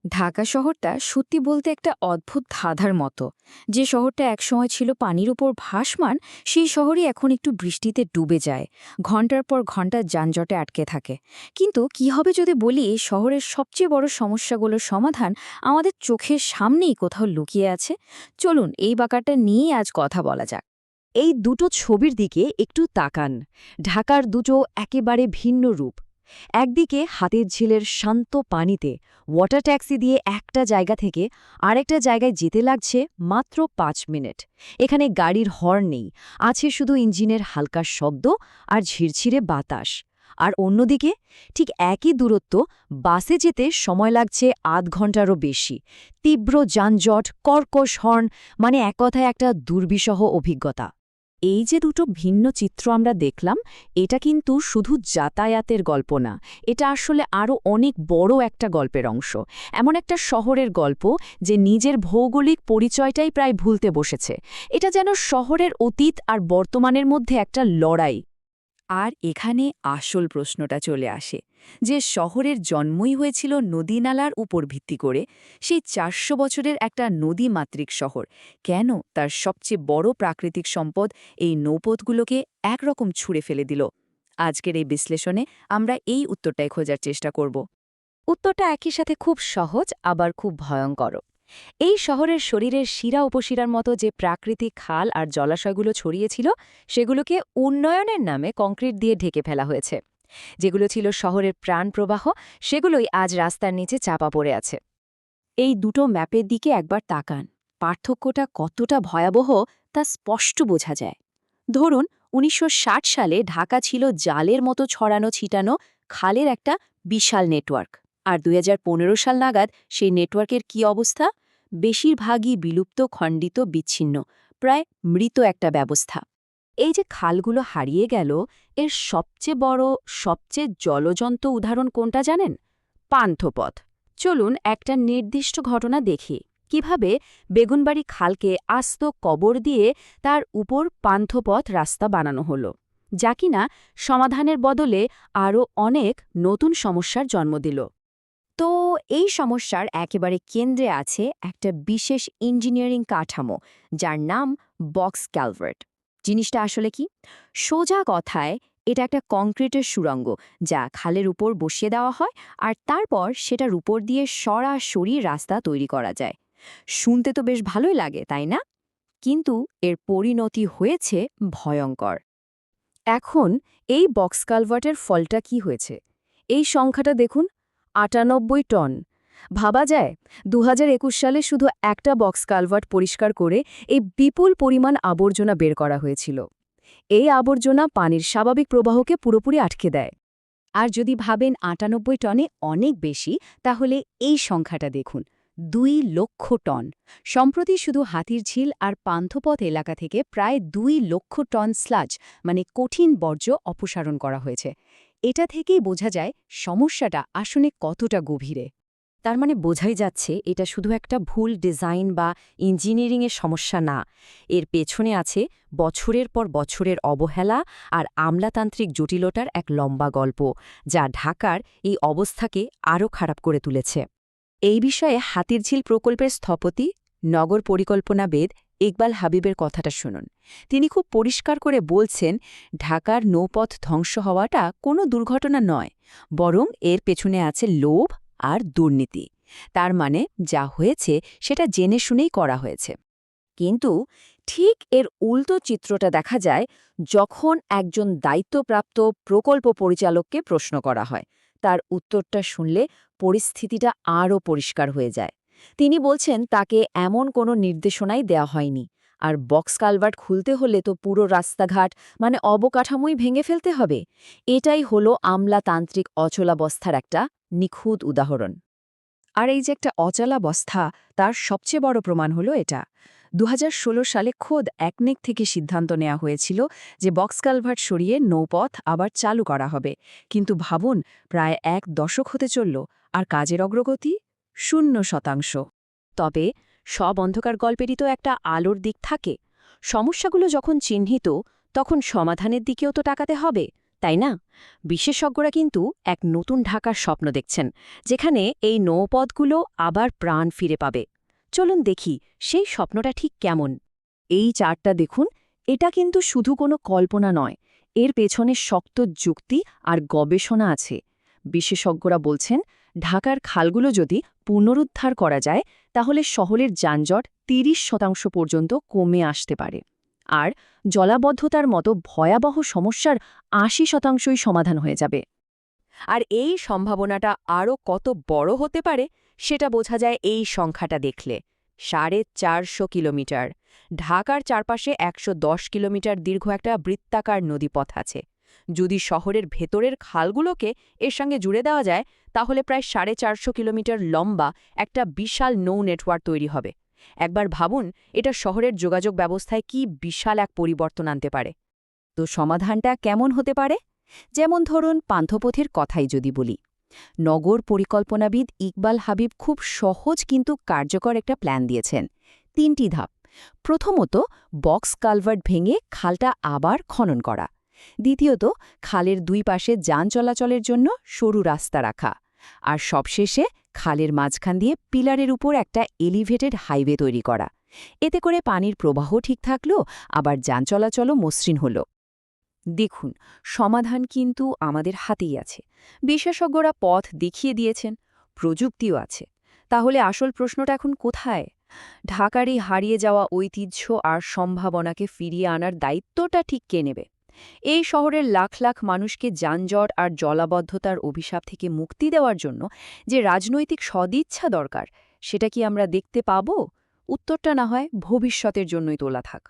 ঢাকা শহরটা সত্যি বলতে একটা অদ্ভুত ধাঁধার মতো। যে শহরটা একসময় ছিল পানির উপর ভাসমান, সেই শহরই এখন একটু বৃষ্টিতে ডুবে যায়, ঘন্টার পর ঘন্টা যানজটে আটকে থাকে। কিন্তু কি হবে যদি বলি এই শহরের সবচেয়ে বড় সমস্যাগুলোর সমাধান আমাদের চোখের সামনেই কোথাও লুকিয়ে আছে? চলুন এই বাঁকাটা নিয়েই আজ কথা বলা যাক। এই দুটো ছবির দিকে একটু তাকান। ঢাকার দুটো একেবারে ভিন্ন রূপ। একদিকে হাতের ঝিলের শান্ত পানিতে ওয়াটার ট্যাক্সি দিয়ে একটা জায়গা থেকে আরেকটা জায়গায় যেতে লাগছে মাত্র ৫ মিনিট। এখানে গাড়ির হর্ন নেই, আছে শুধু ইঞ্জিনের হালকা শব্দ আর ঝিরঝিরে বাতাস। আর অন্যদিকে ঠিক একই দূরত্ব বাসে যেতে সময় লাগছে আধ ঘন্টারও বেশি। তীব্র যানজট, কর্কশ হর্ন, মানে এক কথায় একটা দুর্বিষহ অভিজ্ঞতা। এই যে দুটো ভিন্ন চিত্র আমরা দেখলাম, এটা কিন্তু শুধু যাতায়াতের গল্প না, এটা আসলে আরও অনেক বড় একটা গল্পের অংশ। এমন একটা শহরের গল্প যে নিজের ভৌগোলিক পরিচয়টাই প্রায় ভুলতে বসেছে। এটা যেন শহরের অতীত আর বর্তমানের মধ্যে একটা লড়াই। আর এখানে আসল প্রশ্নটা চলে আসে, যে শহরের জন্মই হয়েছিল নদীনালার উপর ভিত্তি করে, সেই ৪০০ বছরের একটা নদীমাতৃক শহর কেন তার সবচেয়ে বড় প্রাকৃতিক সম্পদ এই নৌপথগুলোকে একরকম ছুঁড়ে ফেলে দিল? আজকের এই বিশ্লেষণে আমরা এই উত্তরটাই খোঁজার চেষ্টা করব। উত্তরটা একই সাথে খুব সহজ আবার খুব ভয়ঙ্কর। এই শহরের শরীরের শিরা উপশিরার মতো যে প্রাকৃতিক খাল আর জলাশয়গুলো ছড়িয়েছিল, সেগুলোকে উন্নয়নের নামে কংক্রিট দিয়ে ঢেকে ফেলা হয়েছে। যেগুলো ছিল শহরের প্রাণপ্রবাহ, সেগুলোই আজ রাস্তার নিচে চাপা পড়ে আছে। এই দুটো ম্যাপের দিকে একবার তাকান, পার্থক্যটা কতটা ভয়াবহ তা স্পষ্ট বোঝা যায়। ধরুন ১৯৬০ সালে ঢাকা ছিল জালের মতো ছড়ানো ছিটানো খালের একটা বিশাল নেটওয়ার্ক, আর ২০১৫ সাল নাগাদ সেই নেটওয়ার্কের কি অবস্থা? বেশিরভাগই বিলুপ্ত, খণ্ডিত, বিচ্ছিন্ন, প্রায় মৃত একটা ব্যবস্থা। এই যে খালগুলো হারিয়ে গেল, এর সবচেয়ে বড়, সবচেয়ে জলজন্ত উদাহরণ কোনটা জানেন? পান্থপথ। চলুন একটা নির্দিষ্ট ঘটনা দেখি, কিভাবে বেগুনবাড়ি খালকে আস্ত কবর দিয়ে তার উপর পান্থপথ রাস্তা বানানো হলো, যা কিনা সমাধানের বদলে আরও অনেক নতুন সমস্যার জন্ম দিল। তো এই সমস্যার একেবারে কেন্দ্রে আছে একটা বিশেষ ইঞ্জিনিয়ারিং কাঠামো, যার নাম বক্স ক্যালভার্ট। জিনিসটা আসলে কি? সোজা কথায় এটা একটা কংক্রিটের সুড়ঙ্গ, যা খালের উপর বসিয়ে দেওয়া হয়, আর তারপর সেটার উপর দিয়ে সরাসরি রাস্তা তৈরি করা যায়। শুনতে তো বেশ ভালোই লাগে, তাই না? কিন্তু এর পরিণতি হয়েছে ভয়ঙ্কর। এখন এই বক্স কালভার্টের ফলটা কি হয়েছে? এই সংখ্যাটা দেখুন, ৯৮ টন। ভাবা যায় ২০২১ সালে শুধু একটা বক্স কালভার্ট পরিষ্কার করে এই বিপুল পরিমাণ আবর্জনা বের করা হয়েছিল। এই আবর্জনা পানির স্বাভাবিক প্রবাহকে পুরোপুরি আটকে দেয়। আর যদি ভাবেন ৯৮ টনে অনেক বেশি, তাহলে এই সংখ্যাটা দেখুন, ২ লক্ষ টন। সম্প্রতি শুধু হাতিরঝিল আর পান্থপথ এলাকা থেকে প্রায় ২ লক্ষ টন স্লাজ, মানে কঠিন বর্জ্য, অপসারণ করা হয়েছে। এটা থেকেই বোঝা যায় সমস্যাটা আসলে কতটা গভীরে। তার মানে বোঝাই যাচ্ছে এটা শুধু একটা ভুল ডিজাইন বা ইঞ্জিনিয়ারিংয়ের সমস্যা না, এর পেছনে আছে বছরের পর বছরের অবহেলা আর আমলাতান্ত্রিক জটিলতার এক লম্বা গল্প, যা ঢাকার এই অবস্থাকে আরও খারাপ করে তুলেছে। এই বিষয়ে হাতিরঝিল প্রকল্পের স্থপতি, নগর পরিকল্পনাবিদ ইকবাল হাবিবের কথাটা শুনুন। তিনি খুব পরিষ্কার করে বলছেন, ঢাকার নৌপথ ধ্বংস হওয়াটা কোনো দুর্ঘটনা নয়, বরং এর পেছনে আছে লোভ আর দুর্নীতি। তার মানে যা হয়েছে সেটা জেনে শুনেই করা হয়েছে। কিন্তু ঠিক এর উল্টো চিত্রটা দেখা যায় যখন একজন দায়িত্বপ্রাপ্ত প্রকল্প পরিচালককে প্রশ্ন করা হয়। তার উত্তরটা শুনলে পরিস্থিতিটা আরও পরিষ্কার হয়ে যায়। তিনি বলছেন তাকে এমন কোনো নির্দেশনাই দেওয়া হয়নি, আর বক্স কালভার্ট খুলতে হলে তো পুরো রাস্তাঘাট, মানে অবকাঠামোই ভেঙে ফেলতে হবে। এটাই হলো আমলাতান্ত্রিক অচলাবস্থার একটা নিখুঁত উদাহরণ। আর এই যে একটা অচলাবস্থা, তার সবচেয়ে বড় প্রমাণ হলো এটা। ২০১৬ সালে খোদ একনেক থেকে সিদ্ধান্ত নেওয়া হয়েছিল যে বক্স কালভার্ট সরিয়ে নৌপথ আবার চালু করা হবে। কিন্তু ভাবুন, প্রায় ১ দশক হতে চলল, আর কাজের অগ্রগতি ০%। তবে সব অন্ধকার গল্পেরই তো একটা আলোর দিক থাকে। সমস্যাগুলো যখন চিহ্নিত, তখন সমাধানের দিকেও তো তাকাতে হবে, তাই না? বিশেষজ্ঞরা কিন্তু এক নতুন ঢাকার স্বপ্ন দেখছেন, যেখানে এই নৌপথগুলো আবার প্রাণ ফিরে পাবে। চলুন দেখি সেই স্বপ্নটা ঠিক কেমন। এই চার্টটা দেখুন, এটা কিন্তু শুধু কোনো কল্পনা নয়, এর পেছনে শক্ত যুক্তি আর গবেষণা আছে। বিশেষজ্ঞরা বলছেন, ঢাকার খালগুলো যদি পুনরুদ্ধার করা যায় তাহলে শহরের যানজট ৩০% পর্যন্ত কমে আসতে পারে। আর জলাবদ্ধতার মতো ভয়াবহ সমস্যার ৮০%ই সমাধান হয়ে যাবে। আর এই সম্ভাবনাটা আরও কত বড় হতে পারে সেটা বোঝা যায় এই সংখ্যাটা দেখলে। ৪৫০ কিলোমিটার। ঢাকার চারপাশে ১১০ কিলোমিটার দীর্ঘ একটা বৃত্তাকার নদীপথ আছে। যদি শহরের ভেতরের খালগুলোকে এর সঙ্গে জুড়ে দেওয়া যায় তাহলে প্রায় ৪৫০ কিলোমিটার লম্বা একটা বিশাল নৌ নেটওয়ার্ক তৈরি হবে। একবার ভাবুন এটা শহরের যোগাযোগ ব্যবস্থায় কি বিশাল এক পরিবর্তন আনতে পারে। তো সমাধানটা কেমন হতে পারে? যেমন ধরুন পান্থপথের কথাই যদি বলি, নগর পরিকল্পনাবিদ ইকবাল হাবিব খুব সহজ কিন্তু কার্যকর একটা প্ল্যান দিয়েছেন। ৩টি ধাপ। প্রথমত, বক্স কালভার্ট ভেঙে খালটা আবার খনন করা। দ্বিতীয়ত, খালের দুই পাশে যান চলাচলের জন্য সরু রাস্তা রাখা। আর সবশেষে খালের মাঝখান দিয়ে পিলারের উপর একটা এলিভেটেড হাইওয়ে তৈরি করা। এতে করে পানির প্রবাহ ঠিক থাকল, আবার যান চলাচলও মসৃণ হল। দেখুন, সমাধান কিন্তু আমাদের হাতেই আছে। বিশেষজ্ঞরা পথ দেখিয়ে দিয়েছেন, প্রযুক্তিও আছে। তাহলে আসল প্রশ্নটা এখন কোথায়? ঢাকার এই হারিয়ে যাওয়া ঐতিহ্য আর সম্ভাবনাকে ফিরিয়ে আনার দায়িত্বটা ঠিক কে নেবে? এই শহরের লাখ লাখ মানুষকে যানজট আর জলাবদ্ধতার অভিশাপ থেকে মুক্তি দেওয়ার জন্য যে রাজনৈতিক সদিচ্ছা দরকার, সেটা কি আমরা দেখতে পাব? উত্তরটা না হয় ভবিষ্যতের জন্যই তোলা থাক।